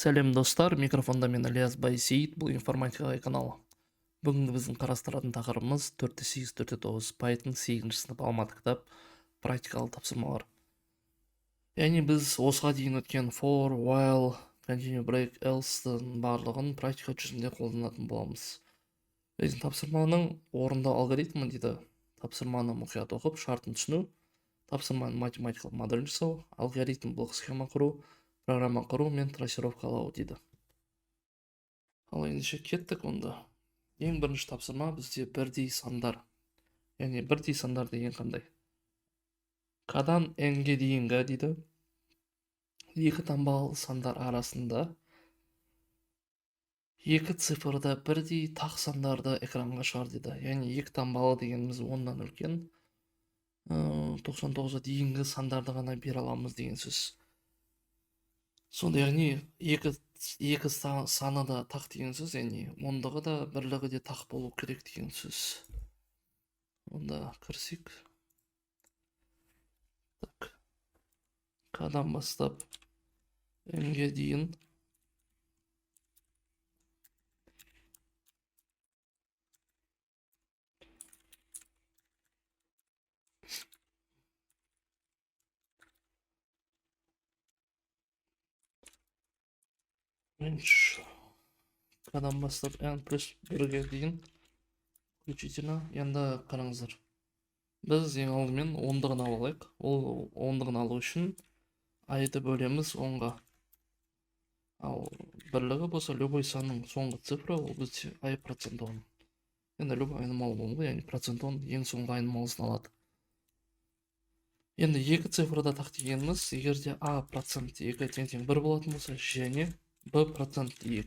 Сәлем достар, микрофонда мен Ильяс Байсейит, бұл информатика каналы. Бүгінгі біздің қарастыратын тақырыбымыз 4-8-4-9 Python 8 сынып алматы кітап практикалық тапсырмалар. Яғни біз осыға дейін өткен for, while, continue, break, else-тың барлығын практика жүзінде қолданатын боламыз. Біздің тапсырманың орындау алгоритмі дейді. Тапсырманы мұқият оқып, шартын түсіну, тапсырманың математикалық моделін жасау, алгоритм блок схема құру, программа құру мен трассировкалау дейді. Ал ендеше кеттік онда. Ең бірінші тапсырма бізде бірдей сандар. Яғни бірдей сандар деген қандай? К-дан n-ге дейінгі дейді. Екі таңбалы сандар арасында екі цифрда бірдей тақ сандарды экранға шығар дейді. Яғни екі таңбалы дегеніміз 10-нан үлкен 99-ға дейінгі сандарды ғана бере аламыз деген сөз. Сонда яғни екі саны да тақ деген сөз, яғни ондығы да бірлігі де тақ болу керек деген сөз. Онда кірсек. Так. К-дан бастап n-ге дейін. К-дан бастап n плюс 1-ге дейін. Включительно. Енді қараңыздар. Біз ең алдымен ондығын алайық. Ол ондығын алу үшін i-ді бөлеміз 10-ға. Ал бірлігі болса любой санның соңғы цифры, ол бізде i процент 10. Енді любой айнымалы болмайды, яғни процент 10 ең соңғы айнымалысын алады. Енді екі цифрда тақ дегеніміз, егерде a процент 2 тең-тең 1 болатын болса, және b процент 2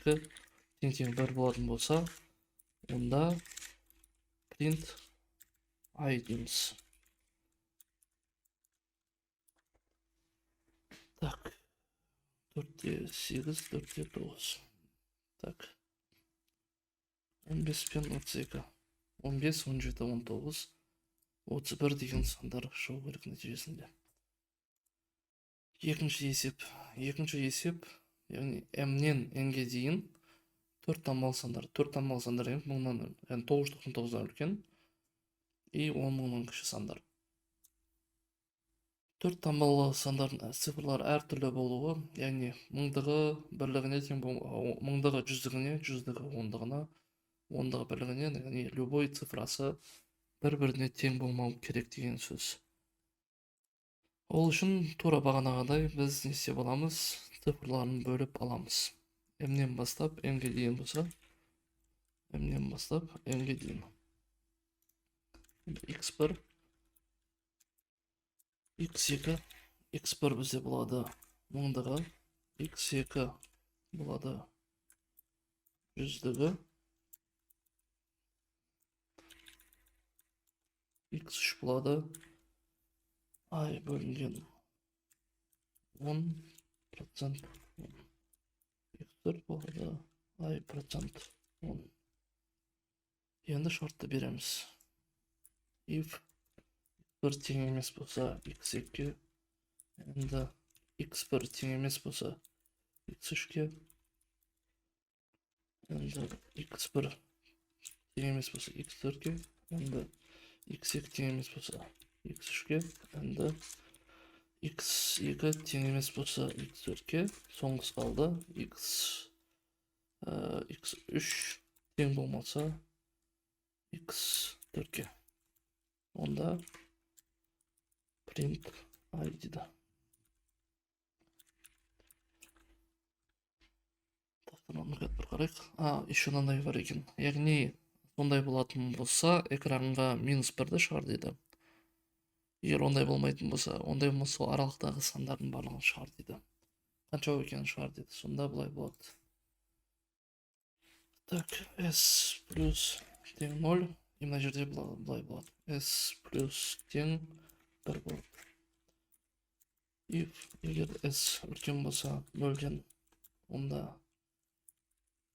тең-тең 1 болатын болса, онда print i дейміз. Так. 4-8, 4-9. Так. 15 пен 32. 15, 17, 19, 31 деген сандар шығу керек нәтижесінде. Екінші есеп, яғни m-нен n-ге дейін 4 таңбалы сандар. 4 таңбалы сандар яғни 999-дан үлкен и 10.000-нан кіші сандар. 4 таңбалы сандардың цифрлар әртүрлі болуы, яғни мыңдығы бірлігіне тең болуы, мыңдығы жүздігіне, жүздігі ондығына, ондығы бірлігіне, яғни любой цифрасы бір-біріне тең болмау керек деген сөз. Ол үшін тура бағанағыдай біз не істеп аламыз? Цифрларын бөліп аламыз. m-нен бастап n-ге дейін болса, m-нен бастап n-ге дейін. x1, x2, x1 бізде болады мыңдығы, x2 болады жүздігі, x3 болады i бөлінген 10%, x4 болады i процент 10. Енді шартты береміз. If x1 тең емес болса x2-ге, енді x1 тең емес болса x3-ге, енді x1 тең емес болса x4-ге, енді x2 тең емес болса x3-ге, енді x2 тең емес болса x4-ге, соңғысы қалды x3 тең болмаса x4-ге. Онда print i дейді. Мұқият бір қарайық. Еще мынандай бар екен. Яғни сондай болатын болса, экранға -1-ді шығар дейді. Егер ондай болмайтын болса, аралықтағы сандардың барлығын шығар дейді. Қанша екенін шығар дейді. Сонда бұлай болады. Так, s плюс тең 0. Мына жерде бұлай болады. S плюс тең 1 болады. Егер S үлкен болса 0-ден, онда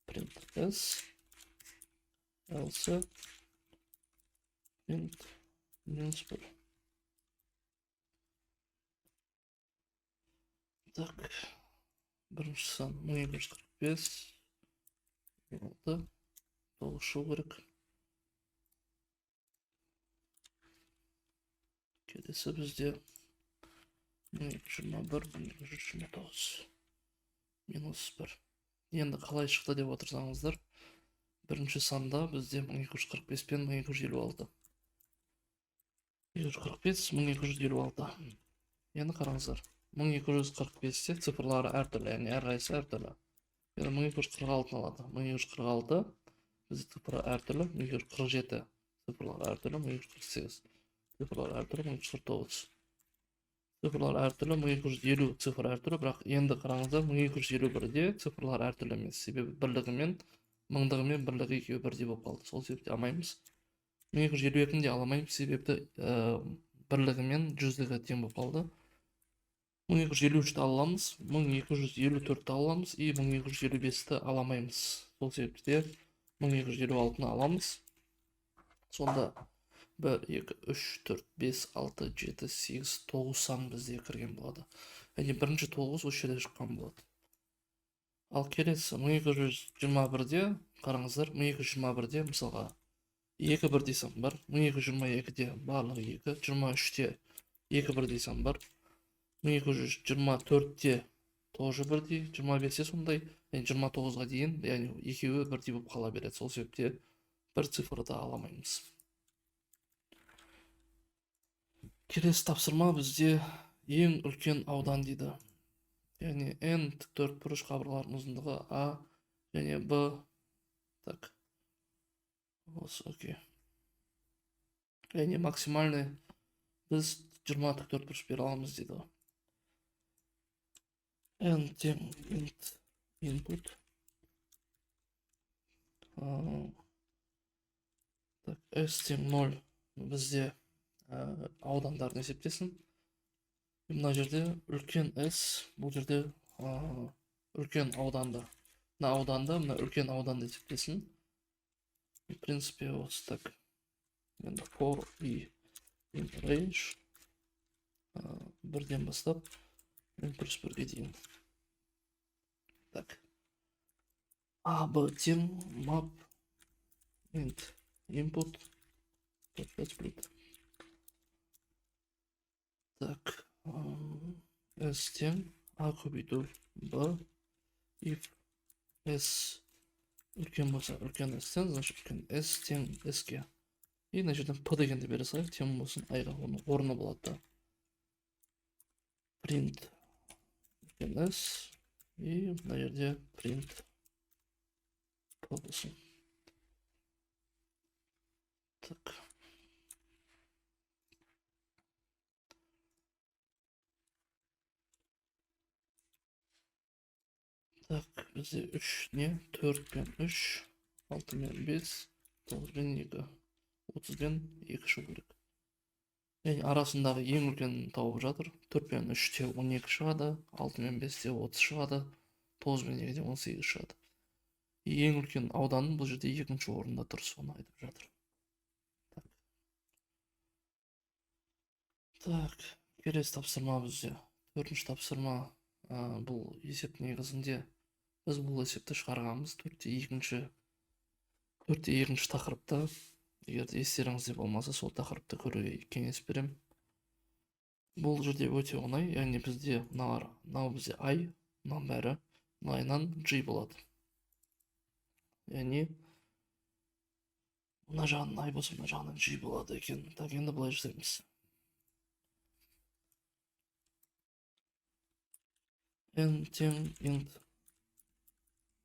print S, else print -1. Так, Бірінші сан 1245 болды. Толышу керек. Келесі бізде 1221, 1229 минус 1. Енді қалай шықты деп отырсаңыздар, бірінші санда бізде 1245 пен 1256. 1245, 1256. Енді қараңыздар. 1245-те цифрлары әртүрлі, яғни әрқайсысы әртүрлі. Енді 1246-ны алады. 1246 бізде цифры әртүрлі, 1247 цифрлары әртүрлі, 1248 цифрлары әртүрлі, 1249 цифрлар әртүрлі, 1250 цифр әртүрлі, бірақ енді қараңыздар, 1251-де цифрлар әртүрлі емес. Себебі бірлігі мен мыңдығы мен бірлігі екеуі бірдей болып қалды. Сол себепті алмаймыз. 1252-ні де аламаймыз, себепті бірлігі мен жүздігі тең болып қалды. 1253-ті аламыз, 1254-ті аламыз, и 1255-ті аламаймыз. Сол себепті 1256-ны аламыз. Сонда 1, 2, 3, 4, 5, 6, 7, 8, 9 сан бізде кірген болады. Яғни бірінші 9 осы жерде шыққан болады. Ал келесі 1221-де, қараңыздар, 1221-де мысалға 2 бірдей сан бар, 1222-де барлығы 2, 23-те 2 бірдей сан бар, 1224-те тоже бірдей, 25-те сондай, 29-ға дейін, яғни екеуі бірдей болып қала береді. Сол себепте бір цифрды аламаймыз. Келесі тапсырма бізде ең үлкен аудан дейді. Яғни n тіктөртбұрыш қабырғаларының ұзындығы A және B. Так. Осы, окей. Яғни максимальный біз 20 тіктөртбұрыш бере аламыз дейді. n тең int input. Так, s тең 0 бізде аудандарын есептесін. Мына жерде үлкен S, бұл жерде үлкен ауданды. Мына ауданды, мына үлкен ауданды есептесін. В принципе, осы так. Енді for и in range. Бірден бастап, n плюс 1-ге дейін. Так. A, B тең map int input. Так. S тең A көбейту B. If S үлкен болса, үлкен S-тен, значит, үлкен S тең S-ге. И мына жерден P дегенді бере салайық, тең болсын I-ға, оның орны болады. Print үлкен S. И мына жерде print P болсын. Так. Так, бізде 3 не? 4 пен 3, 6 мен 5, 9 пен 2, 30 пен 2 шығу керек. Яғни арасындағы ең үлкен тауып жатыр. 4 пен 3-те 12 шығады, 6 мен 5-те 30 шығады, 9 пен 2-де 18 шығады. Ең үлкен ауданын бұл жерде екінші орында тұр, соны айтып жатыр. Так, келесі тапсырма бізде. Төртінші тапсырма бұл есеп негізінде біз бұл есепті шығарғанбыз 4-те 2-ші тақырыпта. Егер естеріңізде болмаса, сол тақырыпты көруге кеңес берем. Бұл жерде өте оңай, яғни бізде мынау бізде I, мынау бәрі, мынайынан G болады. Яғни мына жағынан I болса, мына жағынан G болады екен. Так, енді былай жасаймыз. N тең int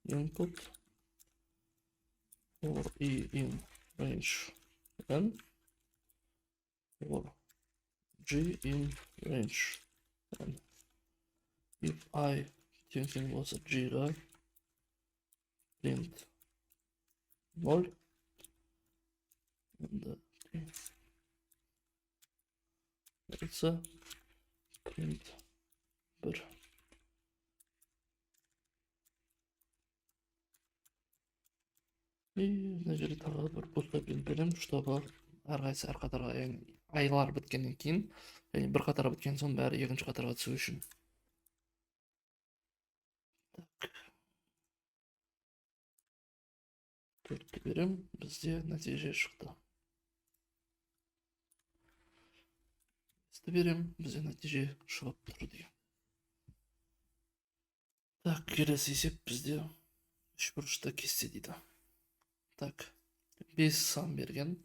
input for I in range n for G in range n. If I тең болса G-ға print 0. Енді болса print 1. И мына жерде тағы бір пустой берем, чтобы әрқайсысы әр қатарға, яғни айлар біткеннен кейін, яғни бір қатарға біткен соң бәрі екінші қатарға түсу үшін. Так. 4'tü берем. Bizde netice çıktı. 5'ti berem. Bizde netice çıkıp turdu. Так, келесі есеп бізде үш бұрышты кесте дейді. Так, 5 сан берген.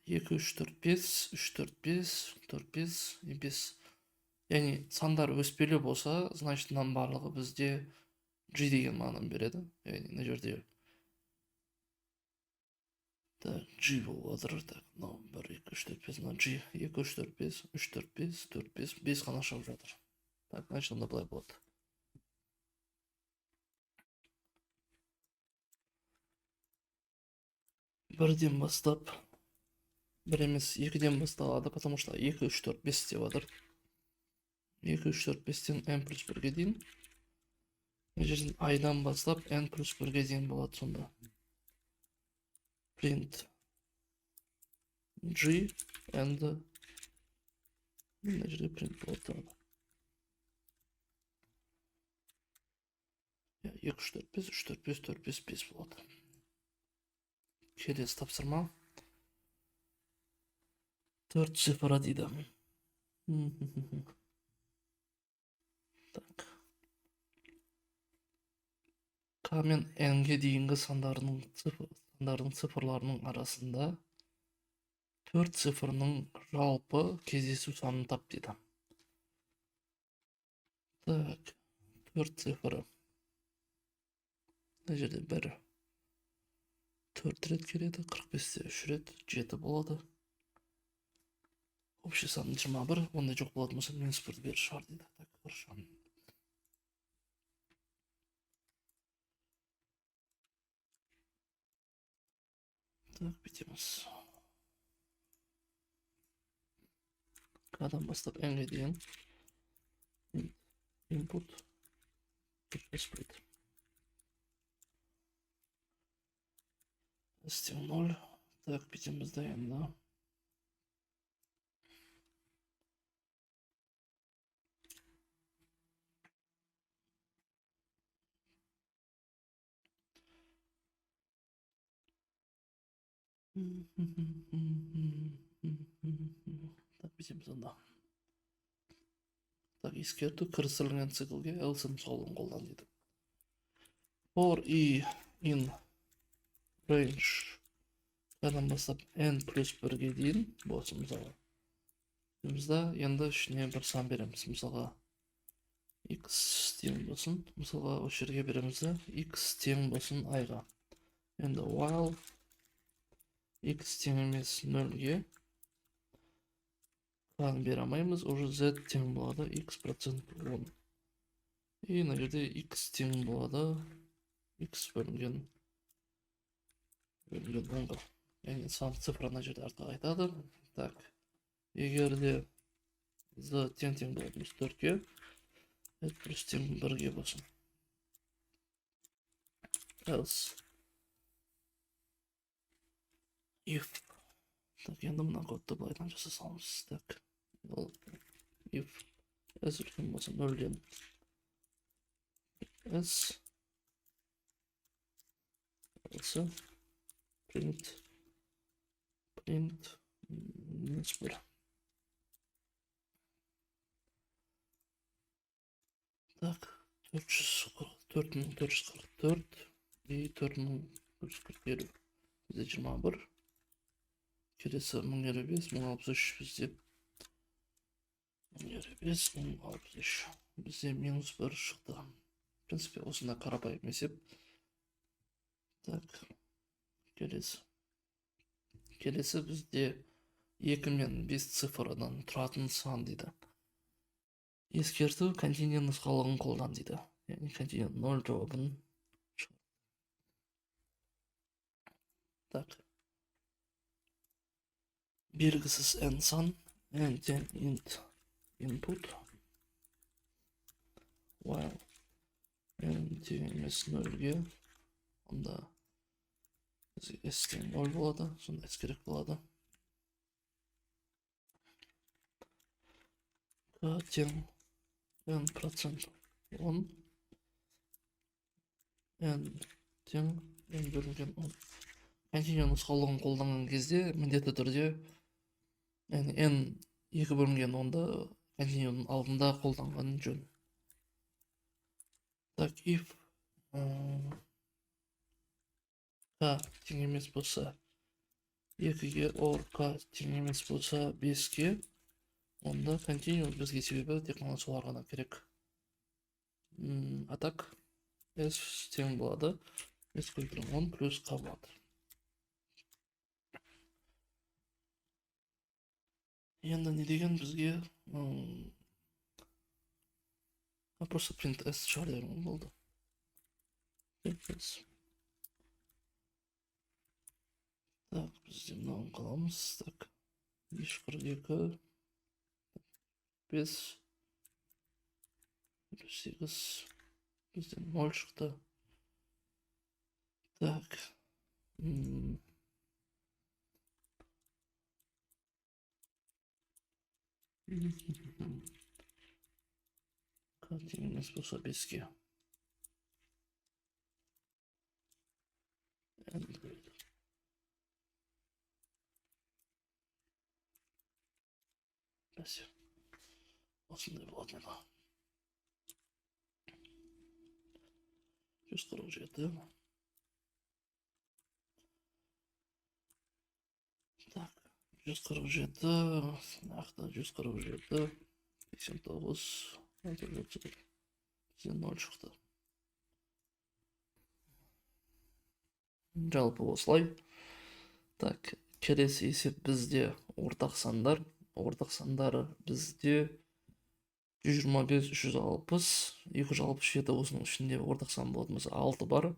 2, 3, 4, 5, 3, 4, 5, 4, 5, 5. Яғни сандар өспелі болса, значит, мынаның барлығы бізде G деген мағынаны береді. Яғни мына жерде так, G болып жатыр. Так, мынау 1, 2, 3, 4, 5, мынау G. 2, 3, 4, 5, 3, 4, 5, 4, 5, 5 қана шығып жатыр. Так, значит, онда былай болады. Бірден бастап, бір емес, екіден басталады, потому что 2, 3, 4, 5 деп жатыр. 2, 3, 4, 5-тен n плюс 1-ге дейін. Жерден айдан бастап n плюс 1-ге дейін болады сонда. Print G and мына жерде print болады. 2, 3, 4, 5, 3, 4, 5, 4, 5, 5 болады. Келесі тапсырма. 4 цифра дейді. Так. К мен n-ге дейінгі сандардың цифрларының арасында 4 цифрының жалпы кездесу санын тап дейді. Так, 4 цифры. Мына жерде 1 4 рет келеді, 45-те 3 рет 7 болады. Общий сан 21, ондай жоқ болатын болса минус 1-ді беріп шығар дейді. Так, хорошо. Так, бітеміз. Кадан бастап n-ге дейін. Input. Split. Стим 0. Так, бітеміз да енді. Так, бітеміз онда. Так, ескерту кірісілген циклге else мысалын қолдан дейді. For i in range қадан бастап n плюс 1-ге дейін болсын мысалы. Бізде енді ішіне бір сан береміз. Мысалға x тең болсын. Мысалға осы жерге береміз де x тең болсын i-ға. Енді while x тең емес 0-ге қаны бере алмаймыз, уже z тең болады x процент 10. И мына жерде x тең болады x бөлінген 10-ға. Яғни сан цифра мына жерде артқа қайтады. Так, егер де z тең болатын 4-ге, z плюс тең 1-ге болсын. Else if. Так, енді мына кодты былайдан жасасамыз. Так, if s үлкен болсын 0-ден s else print минус 1. Так, 4444 и 4447 бізде 21. Келесі 1055, 1063 бізде 1055, 1063 бізде минус 1 шықты. В принципе, осында қарапайым есеп. Так, келесі бізде 2 мен 5 цифрдан тұратын сан дейді. Ескерту континент нұсқалығын қолдан дейді. Яғни континент 0 жауабын шығар. Так. Белгісіз n сан, n тең int input, while n тең емес 0-ге, онда s тең 0 болады, сонда s керек болады. К тең n процент 10, n тең n бөлінген 10. Континуу нұсқаулығын қолданған кезде міндетті түрде n 2 бөлінген 10-ды континуның алдында қолданған жөн. Так, if k тең емес болса 2-ге or k тең емес болса 5-ге, онда континуу бізге себебі тек қана солар ғана керек. А так s тең болады s көлтірім 10 плюс k болады. Енді не деген бізге просто print s шығар деген болды. Так, бізде мынауын қаламыз. Так, 42 5 8 бізден 0 шықты. Так, k тең емес болса 5-ге. Осындай болады ма? 147. Так, 147, нақты 147, 89, 64, 0 шықты. Жалпы осылай. Так, келесі есеп бізде ортақ сандар. Ортақ сандары бізде 125, 360, 267 осының ішінде ортақ сан болатын болса 6 бар,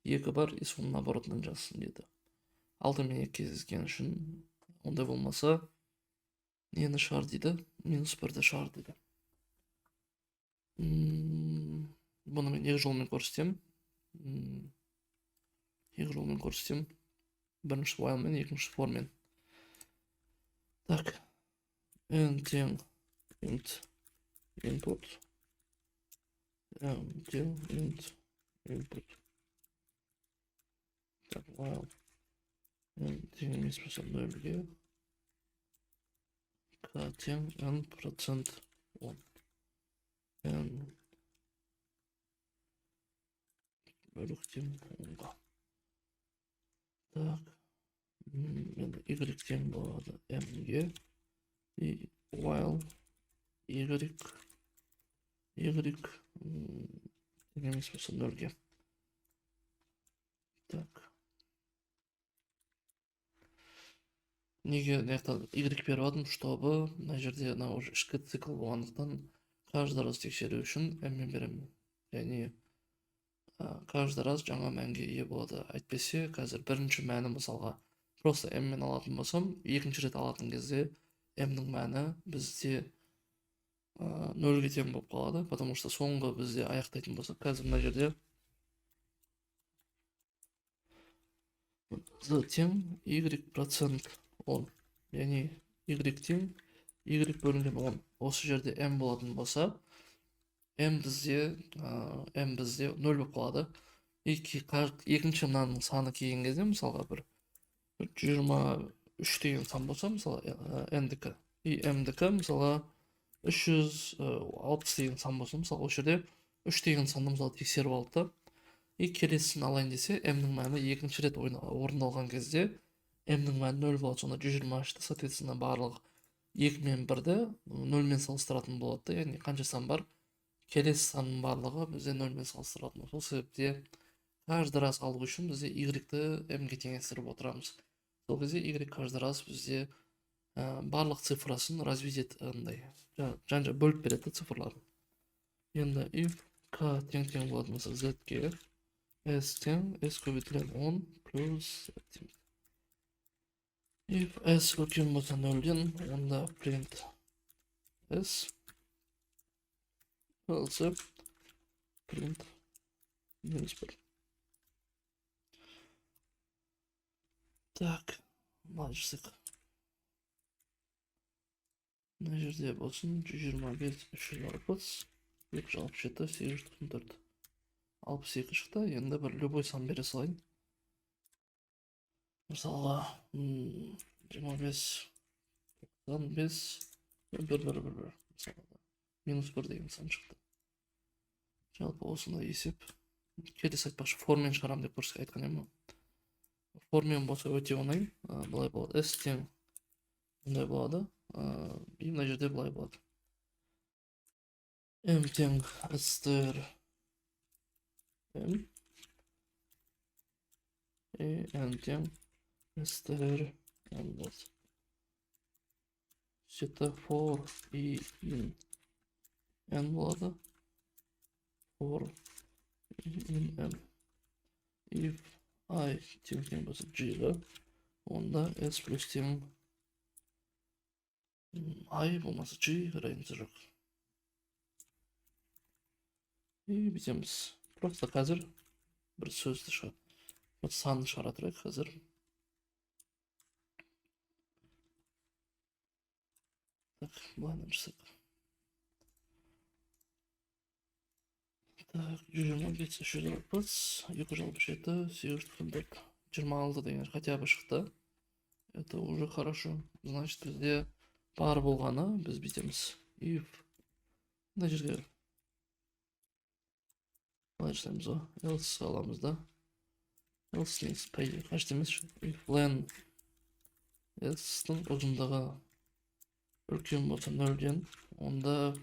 2 бар, и соның наоборотынан жазсын деді. 6 мен 2 кездескен үшін ондай болмаса нені шығар дейді, -1-ді шығар дейді. Бұны мен екі жолмен көрсетем. Бірінші while мен, екінші for мен. Так, n тең int input, n тең int input. Так, while n тең емес болса 0-ге, k тең n% 10. n бөлік тең 10-ға. Так, енді y тең болады m-ге, и while y тең емес болса 0-ге. Так, неге y беріп адым, чтобы мына жерде уже ішкі цикл болғандықтан каждый раз тексеру үшін m-мен беремін. Яғни каждый раз жаңа мәнге ие болады. Әйтпесе, қазір бірінші мәні мысалға просто m-мен алатын болсам, екінші рет алатын кезде m-ның мәні бізде 0-ге тең болып қалады, потому что соңғы бізде аяқтайтын болсақ, қазір мына жерде z тең y% 10. Яғни y тең y бөлінген 10. Осы жерде m болатын болса, m бізде 0 болып қалады. Екінші мынаның саны келген кезде, мысалға бір 23 деген сан болса, мысалы n-дікі, и m-дікі мысалға 360 деген сан болса, мысалы осы жерде 3 деген санды мысалы тексеріп алды. И келесісін алайын десе, m-ның мәні екінші рет орындалған кезде m-ның мәні 0 болады. Сонда 123-ті, соответственно, барлық 2 мен 1-ді 0-мен салыстыратын болады. Яғни қанша сан бар? Келесі санның барлығы бізде 0-мен салыстыратын. Сол себепте каждый раз алу үшін бізде y-ті m-ге теңестіріп отырамыз. Сол кезде y каждый раз бізде барлық цифрасын развить жанжа бөліп береді цифрларын. Енді if k тең болатын болса z-ге, s тең s көбейтілген 10 плюс z. If s үлкен болса 0-ден, онда print s қалса print -1. Так, мына жерде болсын 125, 360, 267, 894. 62 шықты. Енді бір любой сан бере салайын. Мысалға 25 95 1 минус 1 деген сан шықты. Жалпы осындай есеп. Келесі айтпақшы формен шығарам деп айтқан едім. Формен болса өте оңай. Былай болады. S тең бұндай болады. Мына жерде былай болады. M тең S-тер M N тең S-тер N болады. Сөйтті for I in N болады. For in M. If I тең болса G-ға, онда S плюс тең I болмаса G разница жоқ. И бітеміз. Просто қазір бір сөзді шығады. Вот санды шығара тұрайық қазір. Так, былайынан жасайық. Так, 125, 360, 267, 844, 26 деген хотя бы шықты. Это уже хорошо. Значит, бізде бар болғаны біз бітеміз. If мына жерге былай жасаймыз ғой. Else аламыз да. Else негіз қажет емес. If len S-тің ұзындығы үлкен болса 0-ден, онда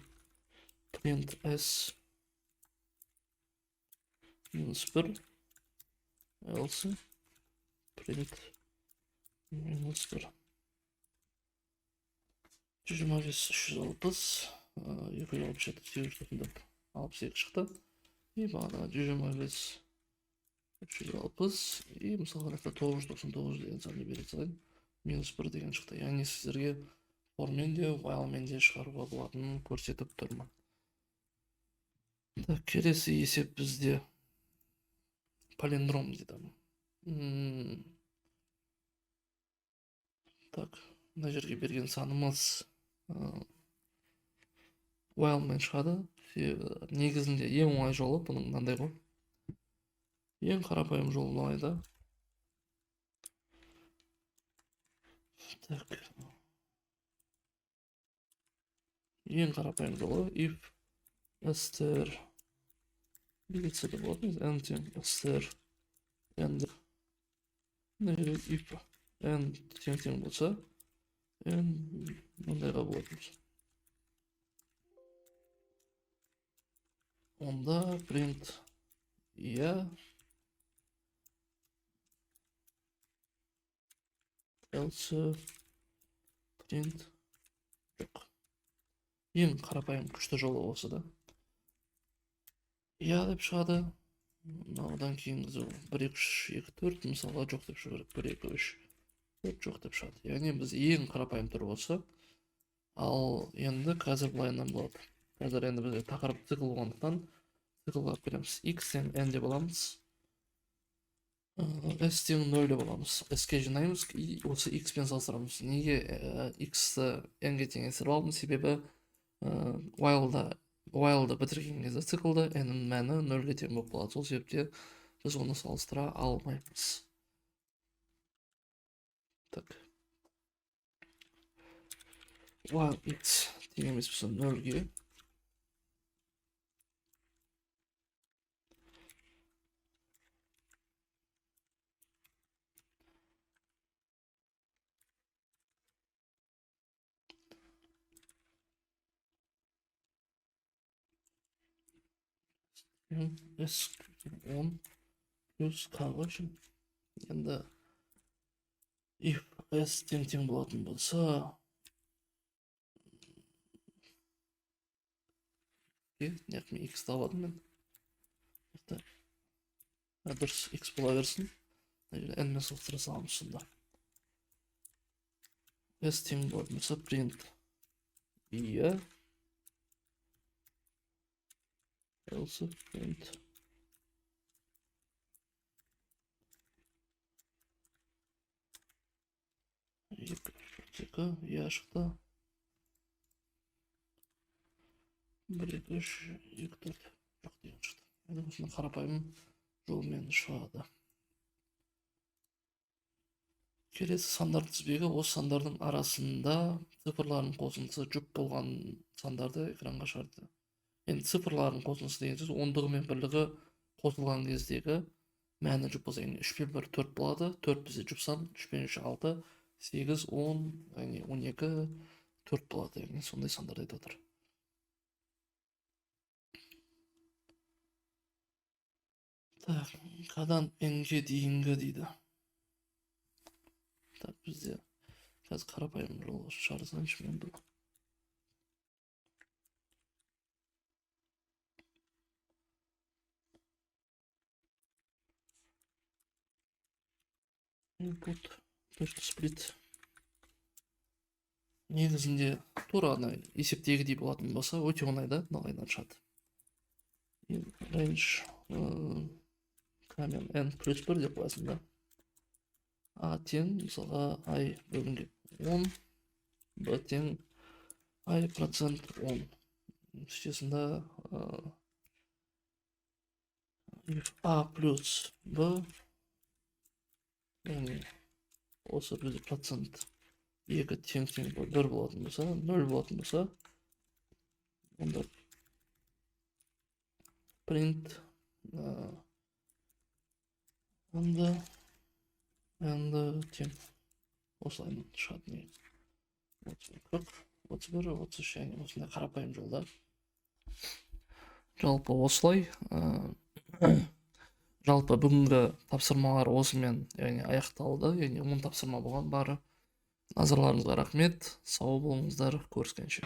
print S минус 1, else print минус 1. 125, 360, 267, 862 шықты. И бағана 125, 360, и мысалға 999 деген санды бере салайын. Минус 1 деген шықты. Яғни сіздерге формен де, whileмен де шығаруға болатынын көрсетіп тұрмын. Так, келесі есеп бізде палиндром дейді. Так, мына жерге берген санымыз whileмен шығады. Негізінде ең оңай жолы бұның мынандай ғой. Ең қарапайым жолы мынандай да. Так. Ең қарапайым жолы if S-тер белгісі де болады. N тең S-тер N if N тең болса N мындайға болады. Онда print иә else print жоқ. Ең қарапайым күшті жолы осы да. Я деп шығады. Одан кейін 1, 2, 3, 2, 4 мысалға жоқ деп шығады. 1, 2, 3, 4 жоқ деп шығады. Яғни біз ең қарапайым түрі осы. Ал енді қазір былайынан болады. Қазір енді бізде тақырып цикл болғандықтан циклға береміз. X тең N деп аламыз. S тең 0 деп аламыз. S-ке жинаймыз и осы X пен салыстырамыз. Неге X-ті N-ге теңестіріп алдым? Себебі while'ды бітірген кезде циклды N-нің мәні 0-ге тең болып қалады. Сол себепте біз оны салыстыра алмаймыз. Так. While X тең емес болса 0-ге. S 10 плюс K-ға үшін. Енді if S тең болатын болса яғни X табадым мен. Дұрыс X бола берсін. N-мен салыстыра саламыз сонда. S тең болатын болса print иә else print иә шықты. 1, 2, 3, 2, 4 жоқ деген шықты. осындай қарапайым жолмен шығады. Келесі сандар тізбегі осы сандардың арасында цифрлардың қосындысы жұп болған сандарды экранға шығарды. Енді цифрлардың қосындысы деген сөз ондығы мен бірлігі қосылған кездегі мәні жұп болса, 3 пен 1 4 болады. 4 бізде жұп сан, 3 пен 3 6, 8, 10, 12, 4 болады. Сондай сандарды айтып отыр. Так, қадан n-ге дейінгі дейді. Так, бізде қазір қарапайым жол шығарсаңшы мен бұл. Input split. Негізінде тура есептегідей болатын болса, өте оңай да, мынағайдан шығады. Range камен n плюс 1 деп қоясың да. А тең, мысалға, i бөлінген 10, b тең i процент 10. Шешесінде if a плюс b, осы бізде процент 2 тең 1 болатын болса, 0 болатын болса, онда print онда тең осылайынан шығады. Не 40, 31, 33, осындай қарапайым жолда. Жалпы осылай. Жалпы бүгінгі тапсырмалар осымен аяқталды. 10 тапсырма болған бары. Назарларыңызға рахмет. Сау болыңыздар. Көріскенше.